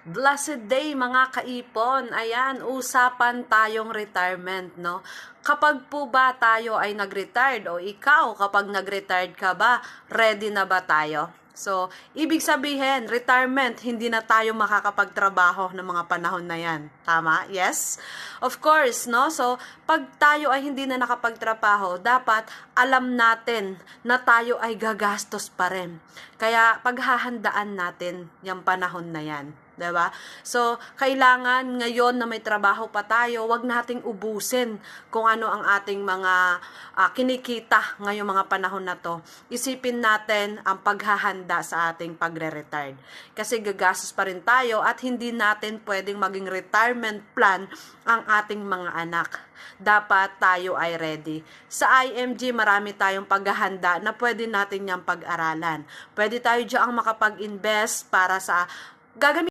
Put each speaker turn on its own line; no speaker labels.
Blessed day mga kaipon. Ayan, usapan tayong retirement, no? Kapag po ba tayo ay nag-retired o ikaw kapag nag-retired ka ba, ready na ba tayo? So, ibig sabihin, retirement, hindi na tayo makakapagtrabaho ng mga panahon na yan. Tama? Yes? Of course, no? So, pag tayo ay hindi na nakapagtrabaho, dapat alam natin na tayo ay gagastos pa rin. Kaya, paghahandaan natin yung panahon na yan. Diba? So, kailangan ngayon na may trabaho pa tayo, wag nating ubusin kung ano ang ating mga kinikita ngayong mga panahon na to. Isipin natin ang paghahanda sa ating pagre-retired. Kasi gagastos pa rin tayo at hindi natin pwedeng maging retirement plan ang ating mga anak. Dapat tayo ay ready. Sa IMG, marami tayong paghahanda na pwede natin niyang pag-aralan. Pwede tayo diyang makapag-invest para sa gagamitin